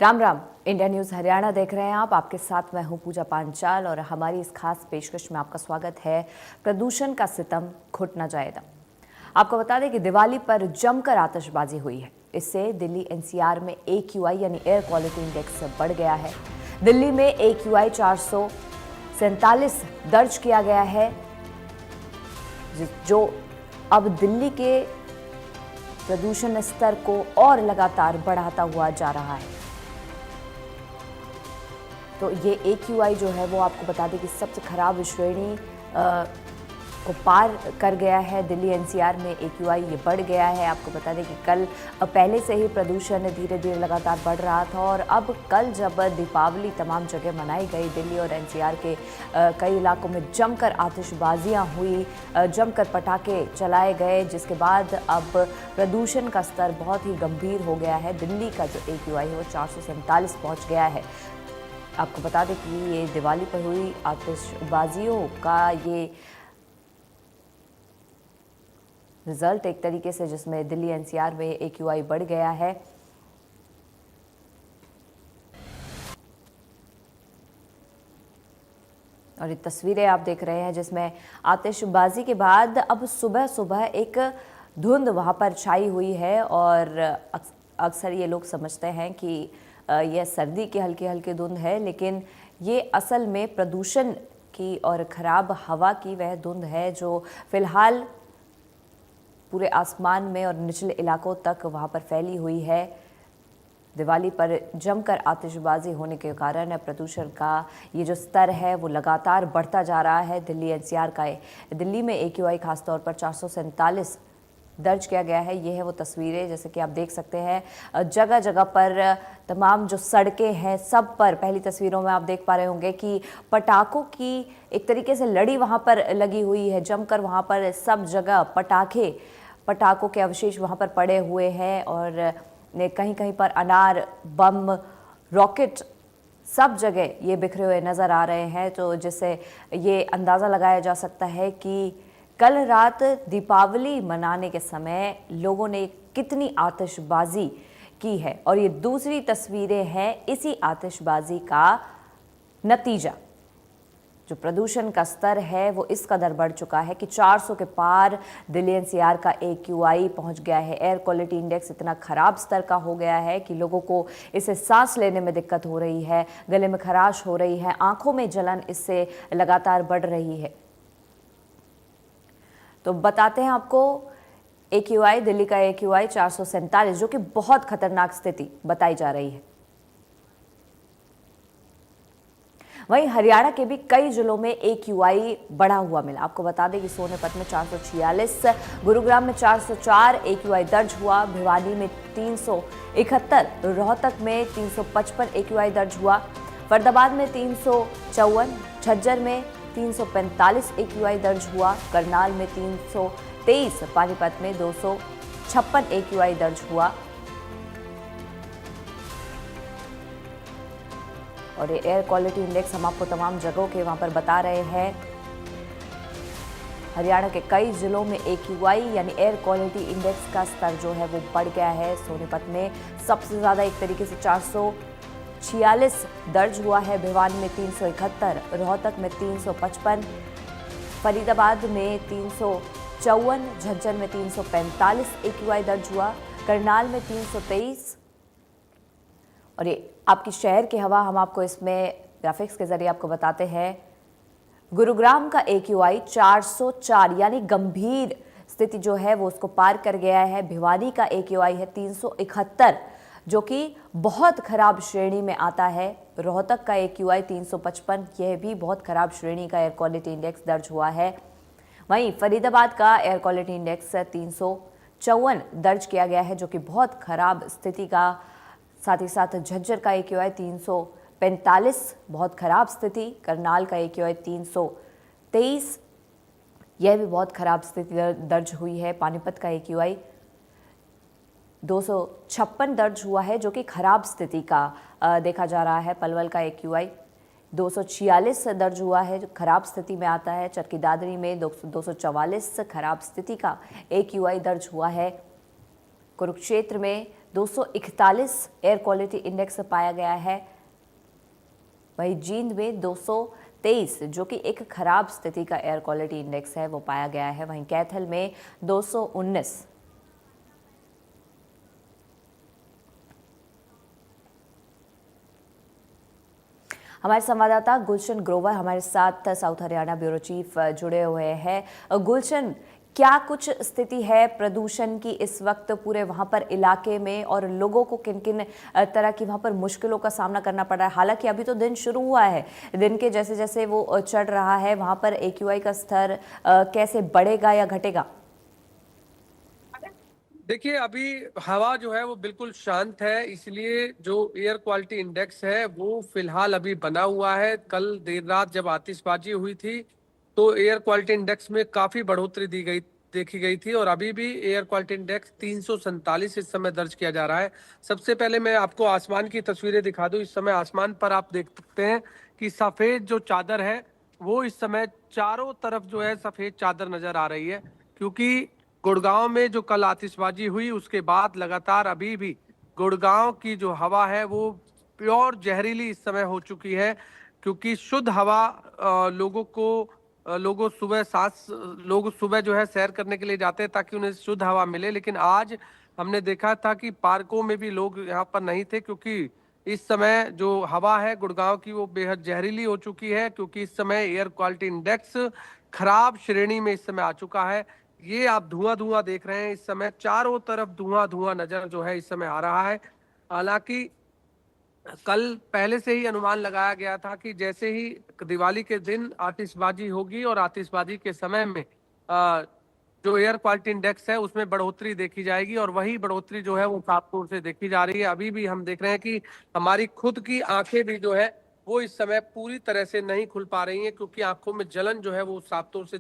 Ram Ram. India news Haryana देख रहे हैं आप। आपके साथ मैं हूं पूजा पांचाल और हमारी इस खास पेशकश में आपका स्वागत है। प्रदूषण का सितम घुट न जाए दम। आपको बता दें कि दिवाली पर जमकर आतिशबाजी हुई है। इससे दिल्ली एनसीआर में AQI यानी एयर क्वालिटी इंडेक्स बढ़ गया है। दिल्ली में AQI 447 दर्ज किया गया है, जो अब दिल्ली के प्रदूषण स्तर को और लगातार बढ़ाता हुआ जा रहा है। तो ये AQI जो है वो आपको बता दें कि सबसे खराब श्रेणी को पार कर गया है। दिल्ली एनसीआर में AQI ये बढ़ गया है। आपको बता दें कि कल पहले से ही प्रदूषण धीरे धीरे लगातार बढ़ रहा था और अब कल जब दीपावली तमाम जगह मनाई गई, दिल्ली और एनसीआर के कई इलाकों में जमकर आतिशबाजियां हुई, जमकर पटाखे चलाए गए, जिसके बाद अब प्रदूषण का स्तर बहुत ही गंभीर हो गया है। दिल्ली का जो AQI है वो 447 पहुँच गया है। आपको बता दें कि ये दिवाली पर हुई आतिशबाजियों का ये रिजल्ट एक तरीके से, जिसमें दिल्ली एनसीआर में AQI बढ़ गया है। और ये तस्वीरें आप देख रहे हैं जिसमें आतिशबाजी के बाद अब सुबह सुबह एक धुंध वहां पर छाई हुई है और अक्सर ये लोग समझते हैं कि यह सर्दी की हल्की हल्की धुंध है, लेकिन ये असल में प्रदूषण की और ख़राब हवा की वह धुंध है जो फिलहाल पूरे आसमान में और निचले इलाकों तक वहाँ पर फैली हुई है। दिवाली पर जमकर आतिशबाजी होने के कारण प्रदूषण का ये जो स्तर है वो लगातार बढ़ता जा रहा है। दिल्ली एनसीआर का दिल्ली में AQI खासतौर पर 447 दर्ज किया गया है। ये है वो तस्वीरें, जैसे कि आप देख सकते हैं जगह जगह पर तमाम जो सड़कें हैं सब पर, पहली तस्वीरों में आप देख पा रहे होंगे कि पटाखों की एक तरीके से लड़ी वहाँ पर लगी हुई है। जमकर वहाँ पर सब जगह पटाखों के अवशेष वहाँ पर पड़े हुए हैं और कहीं कहीं पर अनार, बम, रॉकेट सब जगह ये बिखरे हुए नज़र आ रहे हैं। तो जिससे ये अंदाज़ा लगाया जा सकता है कि कल रात दीपावली मनाने के समय लोगों ने कितनी आतिशबाजी की है। और ये दूसरी तस्वीरें हैं इसी आतिशबाजी का नतीजा। जो प्रदूषण का स्तर है वो इस कदर बढ़ चुका है कि 400 के पार दिल्ली एनसीआर का AQI पहुंच गया है। एयर क्वालिटी इंडेक्स इतना खराब स्तर का हो गया है कि लोगों को इससे सांस लेने में दिक्कत हो रही है, गले में खराश हो रही है, आंखों में जलन इससे लगातार बढ़ रही है। तो बताते हैं आपको AQI, दिल्ली का AQI 447, जो कि बहुत खतरनाक स्थिति बताई जा रही है। वहीं हरियाणा के भी कई जिलों में AQI बढ़ा हुआ मिला। आपको बता दें कि सोनीपत में 446, गुरुग्राम में 404 AQI दर्ज हुआ, भिवानी में 371, रोहतक में 355 AQI दर्ज हुआ, फरीदाबाद में 354, झज्जर में 345 AQI दर्ज हुआ, करनाल में 323, पानीपत में 256 AQI दर्ज हुआ। और ये एयर क्वालिटी इंडेक्स हम आपको तमाम जगहों के वहां पर बता रहे हैं। हरियाणा के कई जिलों में AQI यानी एयर क्वालिटी इंडेक्स का स्तर जो है वो बढ़ गया है। सोनीपत में सबसे ज़्यादा एक तरीके से 446 दर्ज हुआ है, भिवानी में 371, रोहतक में 355, फरीदाबाद में 354, झज्जर में 345 AQI दर्ज हुआ, करनाल में 323। और ये आपकी शहर की हवा हम आपको इसमें ग्राफिक्स के जरिए आपको बताते हैं। गुरुग्राम का AQI 404 यानी गंभीर स्थिति जो है वो उसको पार कर गया है। भिवानी का AQI है 371, जो कि बहुत खराब श्रेणी में आता है। रोहतक का AQI 355, यह भी बहुत खराब श्रेणी का एयर क्वालिटी इंडेक्स दर्ज हुआ है। वहीं फरीदाबाद का एयर क्वालिटी इंडेक्स 354 दर्ज किया गया है, जो कि बहुत खराब स्थिति का। साथ ही साथ झज्जर का AQI 345, बहुत खराब स्थिति। करनाल का AQI 323, यह भी बहुत खराब स्थिति दर्ज हुई है। पानीपत का AQI 256 दर्ज हुआ है, जो कि खराब स्थिति का देखा जा रहा है। पलवल का AQI 246 दर्ज हुआ है, जो खराब स्थिति में आता है। चरखी दादरी में 244 खराब स्थिति का AQI दर्ज हुआ है। कुरुक्षेत्र में 241 एयर क्वालिटी इंडेक्स पाया गया है। वहीं जींद में 223 जो कि एक खराब स्थिति का एयर क्वालिटी इंडेक्स है वो पाया गया है। वहीं कैथल में 219। हमारे संवाददाता गुलशन ग्रोवर हमारे साथ साउथ हरियाणा ब्यूरो चीफ जुड़े हुए हैं। गुलशन, क्या कुछ स्थिति है प्रदूषण की इस वक्त पूरे वहां पर इलाके में, और लोगों को किन किन तरह की वहां पर मुश्किलों का सामना करना पड़ रहा है? हालांकि अभी तो दिन शुरू हुआ है, दिन के जैसे जैसे वो चढ़ रहा है वहां पर AQI का स्तर कैसे बढ़ेगा या घटेगा? देखिए, अभी हवा जो है वो बिल्कुल शांत है, इसलिए जो एयर क्वालिटी इंडेक्स है वो फिलहाल अभी बना हुआ है। कल देर रात जब आतिशबाजी हुई थी तो एयर क्वालिटी इंडेक्स में काफी बढ़ोतरी देखी गई थी, और अभी भी एयर क्वालिटी इंडेक्स 347 इस समय दर्ज किया जा रहा है। सबसे पहले मैं आपको आसमान की तस्वीरें दिखा दूं। इस समय आसमान पर आप देख सकते हैं कि सफेद जो चादर है वो इस समय चारों तरफ जो है सफेद चादर नजर आ रही है, क्योंकि गुड़गांव में जो कल आतिशबाजी हुई उसके बाद लगातार अभी भी गुड़गांव की जो हवा है वो प्योर जहरीली इस समय हो चुकी है। क्योंकि शुद्ध हवा लोग सुबह जो है सैर करने के लिए जाते हैं ताकि उन्हें शुद्ध हवा मिले, लेकिन आज हमने देखा था कि पार्कों में भी लोग यहाँ पर नहीं थे, क्योंकि इस समय जो हवा है गुड़गांव की वो बेहद जहरीली हो चुकी है। क्योंकि इस समय एयर क्वालिटी इंडेक्स खराब श्रेणी में इस समय आ चुका है। ये आप धुआं धुआं देख रहे हैं, इस समय चारों तरफ धुआं धुआं नजर जो है इस समय आ रहा है। हालांकि कल पहले से ही अनुमान लगाया गया था कि जैसे ही दिवाली के दिन आतिशबाजी होगी और आतिशबाजी के समय में जो एयर क्वालिटी इंडेक्स है उसमें बढ़ोतरी देखी जाएगी, और वही बढ़ोतरी जो है वो साफ तौर से देखी जा रही है। अभी भी हम देख रहे हैं कि हमारी खुद की आंखें भी जो है वो इस समय पूरी तरह से नहीं खुल पा रही हैं, क्योंकि आंखों में जलन जो है वो साफ तौर से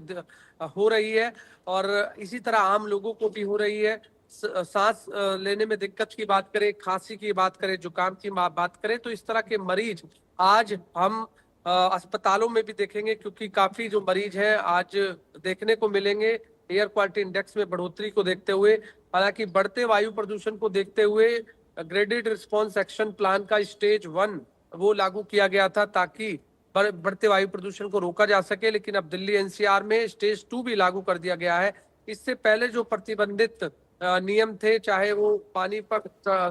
हो रही है, और इसी तरह आम लोगों को भी हो रही है। सांस लेने में दिक्कत की बात करें, खांसी की बात करें, जुकाम की बात करें, तो इस तरह के मरीज आज हम अस्पतालों में भी देखेंगे, क्योंकि काफी जो मरीज हैं आज देखने को मिलेंगे एयर क्वालिटी इंडेक्स में बढ़ोतरी को देखते हुए। हालांकि बढ़ते वायु प्रदूषण को देखते हुए ग्रेडेड रिस्पॉन्स एक्शन प्लान का स्टेज 1 वो लागू किया गया था ताकि बढ़ते वायु प्रदूषण को रोका जा सके, लेकिन अब दिल्ली NCR में स्टेज 2 भी लागू कर दिया गया है। इससे पहले जो प्रतिबंधित नियम थे, चाहे वो पानी पर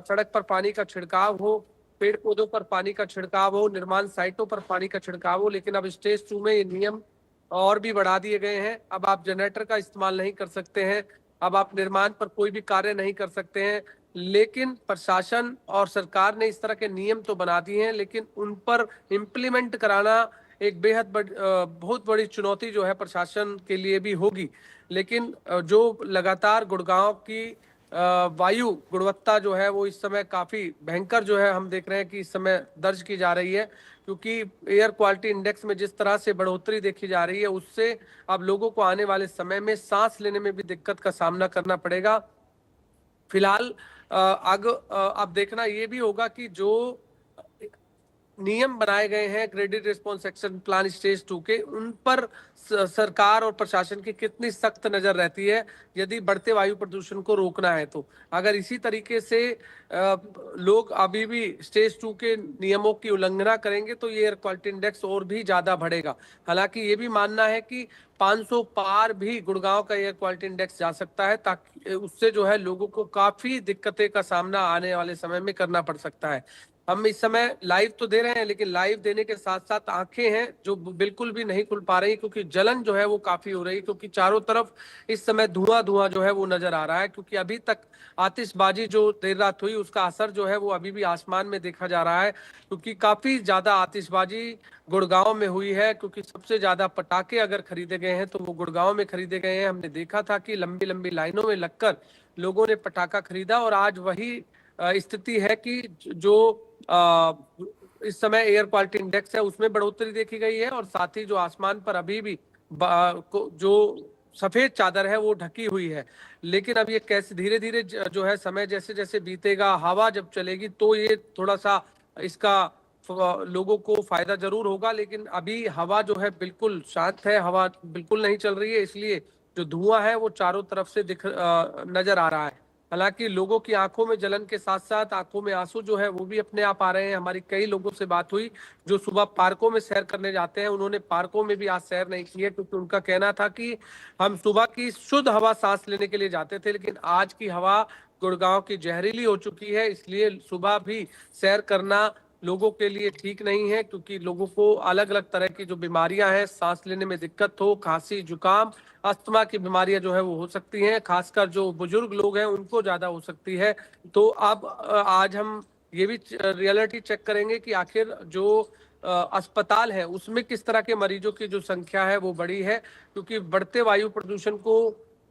सड़क पर पानी का छिड़काव हो, पेड़ पौधों पर पानी का छिड़काव हो, निर्माण साइटों पर पानी का छिड़काव हो, लेकिन अब स्टेज 2 में ये नियम और भी बढ़ा दिए गए हैं। अब आप जनरेटर का इस्तेमाल नहीं कर सकते हैं, अब आप निर्माण पर कोई भी कार्य नहीं कर सकते हैं। लेकिन प्रशासन और सरकार ने इस तरह के नियम तो बना दिए हैं, लेकिन उन पर इम्प्लीमेंट कराना एक बहुत बड़ी चुनौती जो है प्रशासन के लिए भी होगी। लेकिन जो लगातार गुड़गांव की वायु गुणवत्ता जो है वो इस समय काफी भयंकर जो है हम देख रहे हैं कि इस समय दर्ज की जा रही है, क्योंकि एयर क्वालिटी इंडेक्स में जिस तरह से बढ़ोतरी देखी जा रही है उससे अब लोगों को आने वाले समय में सांस लेने में भी दिक्कत का सामना करना पड़ेगा। फिलहाल अब देखना ये भी होगा कि जो नियम बनाए गए हैं graded response action plan stage 2 के, उन पर सरकार और प्रशासन की कितनी सख्त नजर रहती है यदि बढ़ते वायु प्रदूषण को रोकना है तो। अगर इसी तरीके से लोग अभी भी स्टेज 2 के नियमों की उल्लंघना करेंगे तो ये एयर क्वालिटी इंडेक्स और भी ज्यादा बढ़ेगा। हालांकि ये भी मानना है कि 500 पार भी गुड़गांव का एयर क्वालिटी इंडेक्स जा सकता है, ताकि उससे जो है लोगों को काफी दिक्कतें का सामना आने वाले समय में करना पड़ सकता है। हम इस समय लाइव तो दे रहे हैं, लेकिन लाइव देने के साथ साथ आंखें हैं जो बिल्कुल भी नहीं खुल पा रही, क्योंकि जलन जो है वो काफी हो रही है, क्योंकि चारों तरफ इस समय धुआं धुआं जो है वो नजर आ रहा है। क्योंकि अभी तक आतिशबाजी जो देर रात हुई उसका असर जो है वो अभी भी आसमान में देखा जा रहा है, क्योंकि काफी ज्यादा आतिशबाजी गुड़गांव में हुई है। क्योंकि सबसे ज्यादा पटाखे अगर खरीदे गए हैं तो वो गुड़गांव में खरीदे गए हैं। हमने देखा था कि लंबी लंबी लाइनों में लगकर लोगों ने पटाखा खरीदा, और आज वही स्थिति है कि जो इस समय एयर क्वालिटी इंडेक्स है उसमें बढ़ोतरी देखी गई है, और साथ ही जो आसमान पर अभी भी जो सफेद चादर है वो ढकी हुई है। लेकिन अब ये कैसे धीरे धीरे जो है समय जैसे जैसे बीतेगा, हवा जब चलेगी तो ये थोड़ा सा इसका लोगों को फायदा जरूर होगा। लेकिन अभी हवा जो है बिल्कुल शांत है, हवा बिल्कुल नहीं चल रही है, इसलिए जो धुआं है वो चारों तरफ से नजर आ रहा है। हालांकि लोगों की आंखों में जलन के साथ साथ आंखों में आंसू जो है वो भी अपने आप आ रहे हैं। हमारी कई लोगों से बात हुई जो सुबह पार्कों में सैर करने जाते हैं, उन्होंने पार्कों में भी आज सैर नहीं की है, क्योंकि उनका कहना था कि हम सुबह की शुद्ध हवा सांस लेने के लिए जाते थे, लेकिन आज की हवा गुड़गांव की जहरीली हो चुकी है, इसलिए सुबह भी सैर करना लोगों के लिए ठीक नहीं है, क्योंकि लोगों को अलग अलग तरह की जो बीमारियां हैं, सांस लेने में दिक्कत हो, खांसी जुकाम, अस्थमा की बीमारियां जो है वो हो सकती हैं, खासकर जो बुजुर्ग लोग हैं उनको ज्यादा हो सकती है। तो अब आज हम ये भी रियलिटी चेक करेंगे कि आखिर जो अस्पताल है उसमें किस तरह के मरीजों की जो संख्या है वो बढ़ी है, क्योंकि बढ़ते वायु प्रदूषण को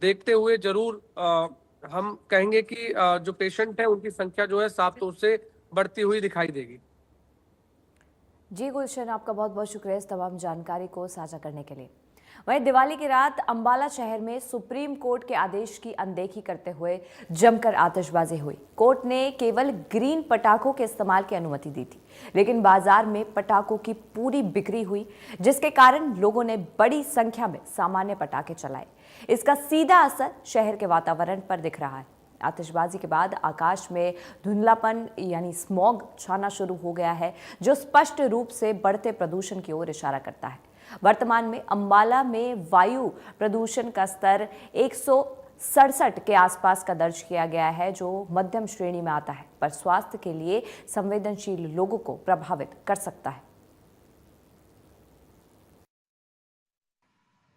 देखते हुए जरूर हम कहेंगे कि जो पेशेंट है उनकी संख्या जो है साफ तौर से बढ़ती हुई दिखाई देगी। जी गुलशन, आपका बहुत बहुत शुक्रिया इस तमाम जानकारी को साझा करने के लिए। वहीं दिवाली की रात अंबाला शहर में सुप्रीम कोर्ट के आदेश की अनदेखी करते हुए जमकर आतिशबाजी हुई। कोर्ट ने केवल ग्रीन पटाखों के इस्तेमाल की अनुमति दी थी, लेकिन बाजार में पटाखों की पूरी बिक्री हुई, जिसके कारण लोगों ने बड़ी संख्या में सामान्य पटाखे चलाए। इसका सीधा असर शहर के वातावरण पर दिख रहा है। आतिशबाजी के बाद आकाश में धुंधलापन यानी स्मॉग छाना शुरू हो गया है, जो स्पष्ट रूप से बढ़ते प्रदूषण की ओर इशारा करता है। वर्तमान में अंबाला में वायु प्रदूषण का स्तर 167 के आसपास का दर्ज किया गया है, जो मध्यम श्रेणी में आता है, पर स्वास्थ्य के लिए संवेदनशील लोगों को प्रभावित कर सकता है।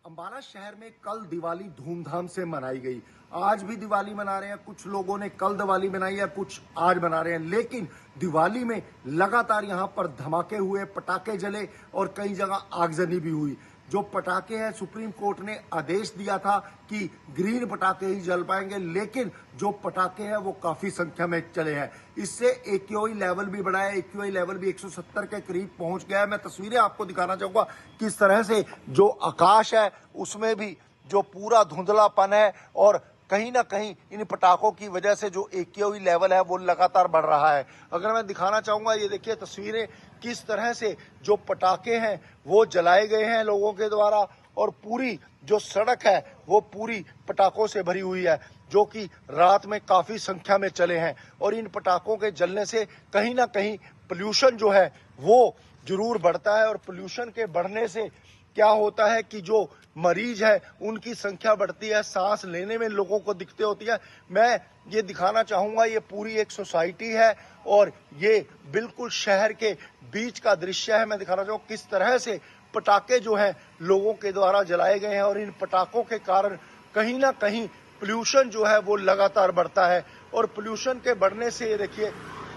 अंबाला शहर में कल दिवाली धूमधाम से मनाई गई। आज भी दिवाली मना रहे हैं, कुछ लोगों ने कल दिवाली मनाई है, कुछ आज मना रहे हैं, लेकिन दिवाली में लगातार यहां पर धमाके हुए, पटाखे जले और कई जगह आगजनी भी हुई। जो पटाखे हैं, सुप्रीम कोर्ट ने आदेश दिया था कि ग्रीन पटाखे ही जल पाएंगे, लेकिन जो पटाखे हैं वो काफी संख्या में चले हैं। इससे एक्यूआई लेवल भी बढ़ा है, एक्यूआई लेवल भी 170 के करीब पहुंच गया है। मैं तस्वीरें आपको दिखाना चाहूंगा किस तरह से जो आकाश है उसमें भी जो पूरा धुंधलापन है, और कहीं ना कहीं इन पटाखों की वजह से जो एक्यूआई लेवल है वो लगातार बढ़ रहा है। अगर मैं दिखाना चाहूंगा, ये देखिए तस्वीरें किस तरह से जो पटाखे हैं वो जलाए गए हैं लोगों के द्वारा, और पूरी जो सड़क है वो पूरी पटाखों से भरी हुई है, जो कि रात में काफी संख्या में चले हैं। और इन पटाखों के जलने से कहीं ना कहीं पोल्यूशन जो है वो जरूर बढ़ता है, और पोल्यूशन के बढ़ने से क्या होता है कि जो मरीज है उनकी संख्या बढ़ती है, सांस लेने में लोगों को दिक्कतें होती है। मैं ये दिखाना चाहूंगा, ये पूरी एक सोसाइटी है और ये बिल्कुल शहर के बीच का दृश्य है। मैं दिखाना चाहूंगा किस तरह से पटाखे जो हैं लोगों के द्वारा जलाए गए हैं, और इन पटाखों के कारण कहीं ना कहीं पोल्यूशन जो है वो लगातार बढ़ता है। और पोल्यूशन के बढ़ने से ये देखिए,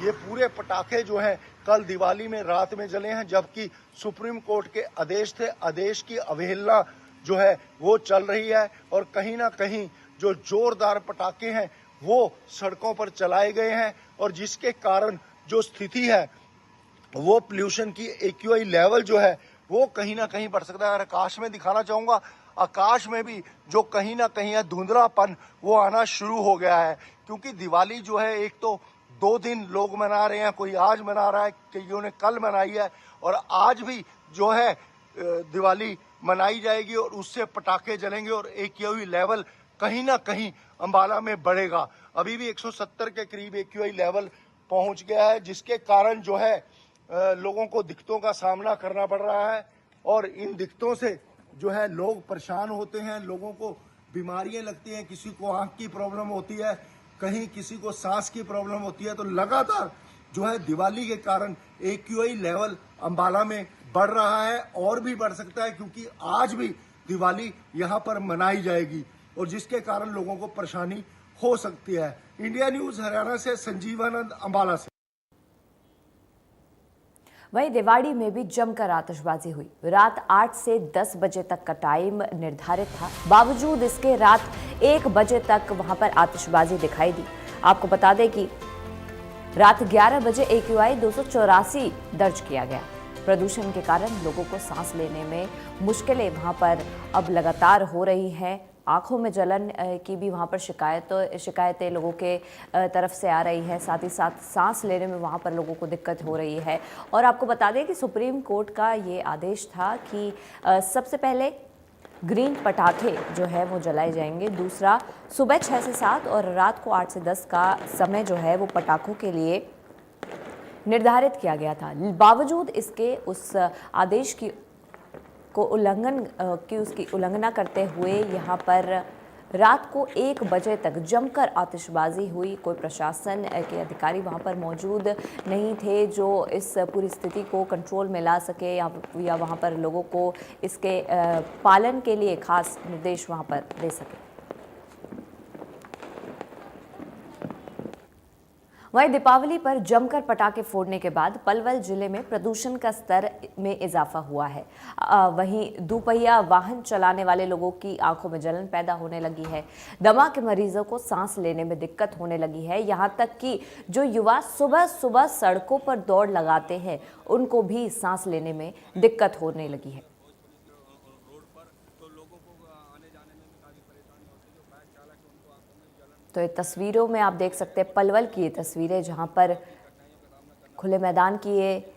ये पूरे पटाखे जो हैं कल दिवाली में रात में जले हैं, जबकि सुप्रीम कोर्ट के आदेश थे, आदेश की अवहेलना जो है वो चल रही है। और कहीं ना कहीं जो जोरदार पटाखे हैं वो सड़कों पर चलाए गए हैं, और जिसके कारण जो स्थिति है वो पोल्यूशन की एक्यूआई लेवल जो है वो कहीं ना कहीं बढ़ सकता है। अगर आकाश में दिखाना चाहूंगा, आकाश में भी जो कहीं ना कहीं है धुंधलापन वो आना शुरू हो गया है, क्योंकि दिवाली जो है एक तो 2 दिन लोग मना रहे हैं, कोई आज मना रहा है, कईयों ने कल मनाई है, और आज भी जो है दिवाली मनाई जाएगी और उससे पटाखे जलेंगे और एक्यूआई लेवल कहीं ना कहीं अंबाला में बढ़ेगा। अभी भी 170 के करीब एक्यूआई लेवल पहुंच गया है, जिसके कारण जो है लोगों को दिक्कतों का सामना करना पड़ रहा है, और इन दिक्कतों से जो है लोग परेशान होते हैं, लोगों को बीमारियां लगती हैं, किसी को आंख की प्रॉब्लम होती है, कहीं किसी को सांस की प्रॉब्लम होती है। तो लगातार जो है दिवाली के कारण एक्यूआई लेवल अंबाला में बढ़ रहा है, और भी बढ़ सकता है, क्योंकि आज भी दिवाली यहां पर मनाई जाएगी, और जिसके कारण लोगों को परेशानी हो सकती है। इंडिया न्यूज हरियाणा से संजीवानंद, अंबाला से। वहीं रेवाड़ी में भी जमकर आतिशबाजी हुई। रात 8 से 10 बजे तक का टाइम निर्धारित था, बावजूद इसके रात 1 बजे तक वहां पर आतिशबाजी दिखाई दी। आपको बता दें कि रात 11 बजे एक्यूआई 284 दर्ज किया गया। प्रदूषण के कारण लोगों को सांस लेने में मुश्किलें वहां पर अब लगातार हो रही हैं। आंखों में जलन की भी वहाँ पर शिकायतें लोगों के तरफ से आ रही है, साथ ही साथ सांस लेने में वहाँ पर लोगों को दिक्कत हो रही है। और आपको बता दें कि सुप्रीम कोर्ट का ये आदेश था कि सबसे पहले ग्रीन पटाखे जो है वो जलाए जाएंगे। दूसरा, सुबह 6 से 7 और रात को 8 से 10 का समय जो है वो पटाखों के लिए निर्धारित किया गया था। बावजूद इसके उस आदेश की उसकी उल्लंघना करते हुए यहाँ पर रात को 1 बजे तक जमकर आतिशबाजी हुई। कोई प्रशासन के अधिकारी वहाँ पर मौजूद नहीं थे जो इस पूरी स्थिति को कंट्रोल में ला सके या वहाँ पर लोगों को इसके पालन के लिए खास निर्देश वहाँ पर दे सके। वहीं दीपावली पर जमकर पटाखे फोड़ने के बाद पलवल जिले में प्रदूषण का स्तर में इजाफा हुआ है। वहीं दोपहिया वाहन चलाने वाले लोगों की आंखों में जलन पैदा होने लगी है। दमा के मरीजों को सांस लेने में दिक्कत होने लगी है। यहां तक कि जो युवा सुबह सुबह सड़कों पर दौड़ लगाते हैं उनको भी सांस लेने में दिक्कत होने लगी है। तो ये तस्वीरों में आप देख सकते हैं पलवल की ये तस्वीरें, जहां पर खुले मैदान की ये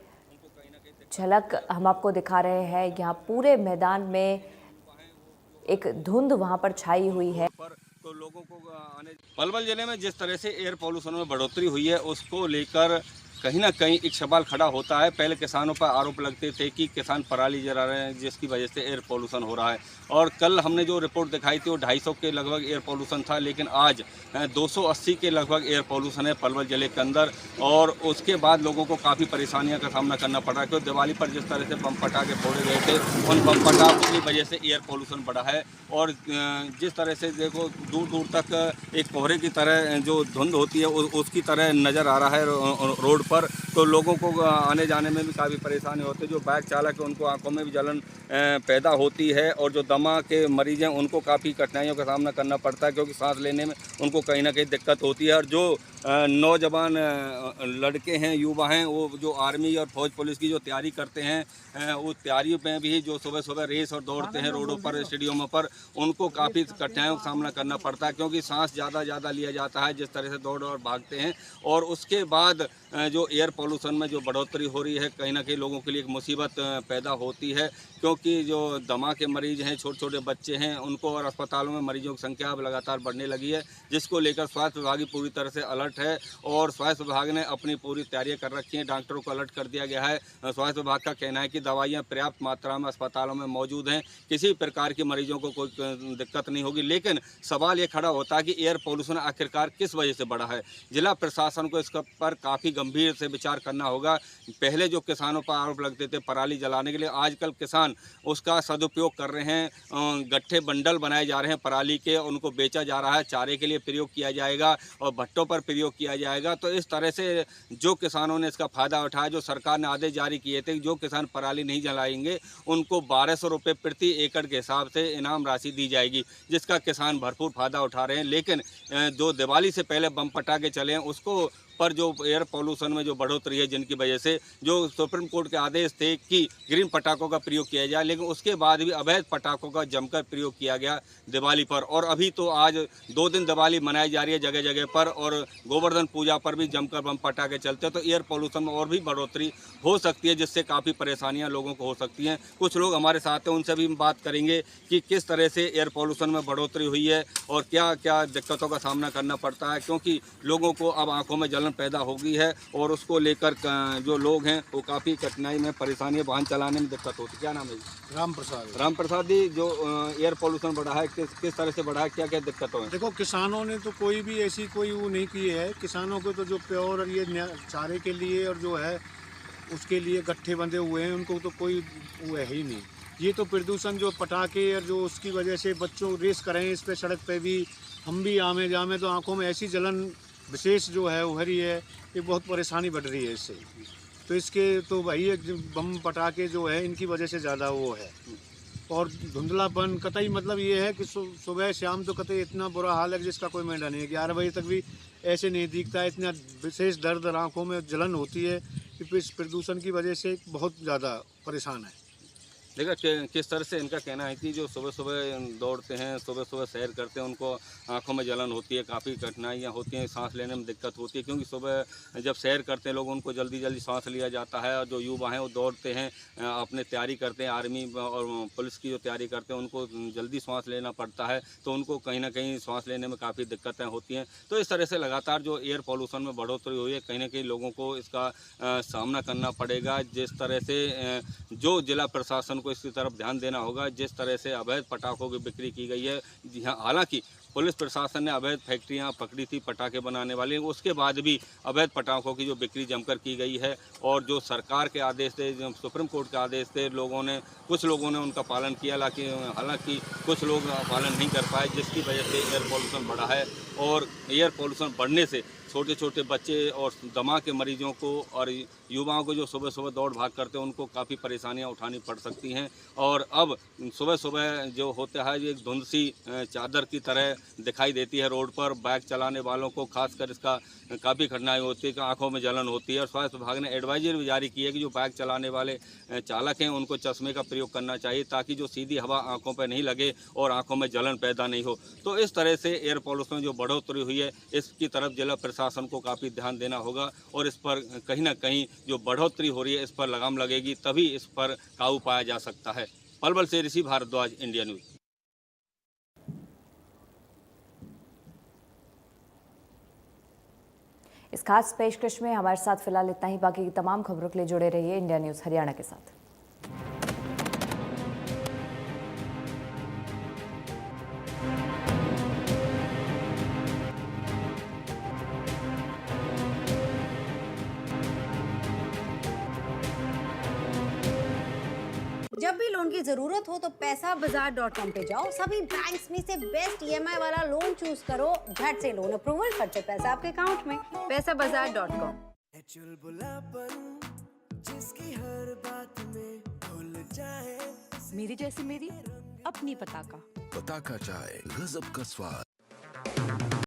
झलक हम आपको दिखा रहे हैं। यहाँ पूरे मैदान में एक धुंध वहां पर छाई हुई है। तो लोगों को पलवल जिले में जिस तरह से एयर पॉल्यूशन में बढ़ोतरी हुई है उसको लेकर कहीं ना कहीं एक सवाल खड़ा होता है। पहले किसानों पर आरोप लगते थे कि किसान पराली जला रहे हैं जिसकी वजह से एयर पॉल्यूशन हो रहा है, और कल हमने जो रिपोर्ट दिखाई थी वो 250 के लगभग एयर पॉल्यूशन था, लेकिन आज 280 के लगभग एयर पॉल्यूशन है पलवल जिले के अंदर। और उसके बाद लोगों को काफ़ी परेशानियों का सामना करना पड़ रहा है, क्योंकि दिवाली पर जिस तरह से बम पटाखे फोड़े गए थे उन बम पटाखों की वजह से एयर पॉल्यूशन बढ़ा है। और जिस तरह से देखो दूर दूर तक एक कोहरे की तरह जो धुंध होती है उसकी तरह नज़र आ रहा है रोड पर, तो लोगों को आने जाने में भी काफ़ी परेशानी होती है। जो बाइक चालक है उनको आंखों में भी जलन पैदा होती है, और जो दमा के मरीज हैं उनको काफ़ी कठिनाइयों का सामना करना पड़ता है, क्योंकि सांस लेने में उनको कहीं ना कहीं दिक्कत होती है। और जो नौजवान लड़के हैं, युवा हैं, वो जो आर्मी और फौज पुलिस की जो तैयारी करते हैं उस तैयारी में भी जो सुबह सुबह रेस और दौड़ते हैं रोडों पर, स्टेडियमों पर, उनको काफ़ी कठिनाइयों का सामना करना पड़ता है, क्योंकि सांस ज़्यादा लिया जाता है जिस तरह से दौड़ और भागते हैं। और उसके बाद जो एयर पॉल्यूशन में जो बढ़ोतरी हो रही है कहीं ना कहीं लोगों के लिए एक मुसीबत पैदा होती है, क्योंकि जो दमा के मरीज हैं, छोटे छोटे बच्चे हैं, उनको और अस्पतालों में मरीजों की संख्या अब लगातार बढ़ने लगी है, जिसको लेकर स्वास्थ्य विभाग पूरी तरह से अलर्ट है। और स्वास्थ्य विभाग ने अपनी पूरी तैयारियां कर रखी हैं, डॉक्टरों को अलर्ट कर दिया गया है। स्वास्थ्य विभाग का कहना है कि दवाइयाँ पर्याप्त मात्रा में अस्पतालों में मौजूद हैं, किसी प्रकार के मरीजों को कोई दिक्कत नहीं होगी। लेकिन सवाल ये खड़ा होता है कि एयर पॉल्यूशन आखिरकार किस वजह से बढ़ा है। जिला प्रशासन को इस पर काफ़ी गंभीर से विचार करना होगा। पहले जो किसानों पर आरोप लगते थे पराली जलाने के लिए, आजकल किसान उसका सदुपयोग कर रहे हैं। गट्ठे बंडल बनाए जा रहे हैं पराली के, उनको बेचा जा रहा है, चारे के लिए प्रयोग किया जाएगा और भट्टों पर प्रयोग किया जाएगा। तो इस तरह से जो किसानों ने इसका फ़ायदा उठाया, जो सरकार ने आदेश जारी किए थे जो किसान पराली नहीं जलाएंगे उनको 1200 रुपये प्रति एकड़ के हिसाब से इनाम राशि दी जाएगी, जिसका किसान भरपूर फ़ायदा उठा रहे हैं। लेकिन जो दिवाली से पहले बम पटाखे चले हैं उसको पर जो एयर पॉल्यूशन में जो बढ़ोतरी है, जिनकी वजह से जो सुप्रीम कोर्ट के आदेश थे कि ग्रीन पटाखों का प्रयोग किया जाए, लेकिन उसके बाद भी अवैध पटाखों का जमकर प्रयोग किया गया दिवाली पर। और अभी तो आज 2 दिन दिवाली मनाई जा रही है जगह जगह पर, और गोवर्धन पूजा पर भी जमकर बम पटाखे चलते हैं। तो एयर पॉल्यूशन में और भी बढ़ोतरी हो सकती है, जिससे काफ़ी परेशानियाँ लोगों को हो सकती हैं। कुछ लोग हमारे साथ हैं, उनसे भी हम बात करेंगे कि किस तरह से एयर पॉल्यूशन में बढ़ोतरी हुई है और क्या क्या दिक्कतों का सामना करना पड़ता है, क्योंकि लोगों को अब आंखों में जलन पैदा हो गई है और उसको लेकर जो लोग हैं वो काफ़ी कठिनाई में, परेशानी, वाहन चलाने में दिक्कत होती है। क्या नाम है? राम प्रसाद जी, जो एयर पॉल्यूशन बढ़ा है किस तरह से बढ़ा है, क्या क्या दिक्कतें हैं? देखो, किसानों ने तो कोई भी ऐसी कोई वो नहीं की है। किसानों को तो जो प्योर ये चारे के लिए और जो है उसके लिए गट्ठे बंधे हुए हैं, उनको तो कोई वो है ही नहीं। ये तो प्रदूषण जो पटाखे और जो उसकी वजह से बच्चों रेस करें इस पे, सड़क पे भी हम भी आमे जामे तो आंखों में ऐसी जलन विशेष जो है उभरी है, ये बहुत परेशानी बढ़ रही है इससे। तो इसके तो भाई बम पटाखे जो है इनकी वजह से ज़्यादा वो है। और धुंधलापन कतई मतलब ये है कि सुबह शाम तो कतई इतना बुरा हाल है जिसका कोई मेंढा नहीं है। 11 बजे तक भी ऐसे नहीं दिखता है। इतना विशेष दर्द आँखों में जलन होती है कि इस प्रदूषण की वजह से बहुत ज़्यादा परेशान है। देखा किस तरह से इनका कहना है कि जो सुबह सुबह दौड़ते हैं, सुबह सुबह सैर करते हैं, उनको आंखों में जलन होती है, काफ़ी कठिनाइयाँ होती हैं, सांस लेने में दिक्कत होती है, क्योंकि सुबह जब सैर करते हैं लोग, उनको जल्दी जल्दी सांस लिया जाता है। और जो युवा हैं वो दौड़ते हैं, अपने तैयारी करते हैं, आर्मी और पुलिस की जो तैयारी करते हैं उनको जल्दी सांस लेना पड़ता है, तो उनको कहीं ना कहीं सांस लेने में काफ़ी दिक्कतें होती हैं। तो इस तरह से लगातार जो एयर पॉल्यूशन में बढ़ोतरी हुई है, कहीं ना कहीं लोगों को इसका सामना करना पड़ेगा। जिस तरह से जो जिला प्रशासन को इसकी तरफ ध्यान देना होगा, जिस तरह से अवैध पटाखों की बिक्री की गई है। जी हाँ, हालांकि पुलिस प्रशासन ने अवैध फैक्ट्रियां पकड़ी थी पटाखे बनाने वाली, उसके बाद भी अवैध पटाखों की जो बिक्री जमकर की गई है। और जो सरकार के आदेश थे, जो सुप्रीम कोर्ट के आदेश थे, कुछ लोगों ने उनका पालन किया, हालांकि कुछ लोग पालन नहीं कर पाए, जिसकी वजह से एयर पॉल्यूशन बढ़ा है। और एयर पॉल्यूशन बढ़ने से छोटे छोटे बच्चे और दमा के मरीजों को और युवाओं को जो सुबह सुबह दौड़ भाग करते हैं, उनको काफ़ी परेशानियां उठानी पड़ सकती हैं। और अब सुबह सुबह जो होता है, ये एक धुंध सी चादर की तरह दिखाई देती है रोड पर। बाइक चलाने वालों को खासकर इसका काफ़ी कठिनाई होती है कि आंखों में जलन होती है। और स्वास्थ्य विभाग ने एडवाइजरी भी जारी की है कि जो बाइक चलाने वाले चालक हैं, उनको चश्मे का प्रयोग करना चाहिए, ताकि जो सीधी हवा आंखों पर नहीं लगे और आंखों में जलन पैदा नहीं हो। तो इस तरह से एयर पॉल्यूशन जो बढ़ोतरी हुई है, इसकी तरफ जिला प्रशासन को काफ़ी ध्यान देना होगा। और इस पर कहीं ना कहीं जो बढ़ोतरी हो रही है, इस पर लगाम लगेगी, तभी इस पर काबू पाया जा सकता है। पलवल से ऋषि भारद्वाज, इंडिया न्यूज़। इस खास पेशकश में हमारे साथ फिलहाल इतना ही। बाकी की तमाम खबरों के लिए जुड़े रहिए इंडिया न्यूज़ हरियाणा के साथ। जब भी लोन की जरूरत हो तो पैसाबाजार.com पे जाओ। सभी बैंक्स में से बेस्ट ईएमआई वाला लोन चूज करो, झट से लोन अप्रूवल, फट से पैसा आपके अकाउंट में। पैसाबाजार.com। नेचुरल बुलापन जिसकी हर बात में भूल जाए, मेरी जैसी मेरी अपनी पताका पताका चाय, गजब का स्वाद।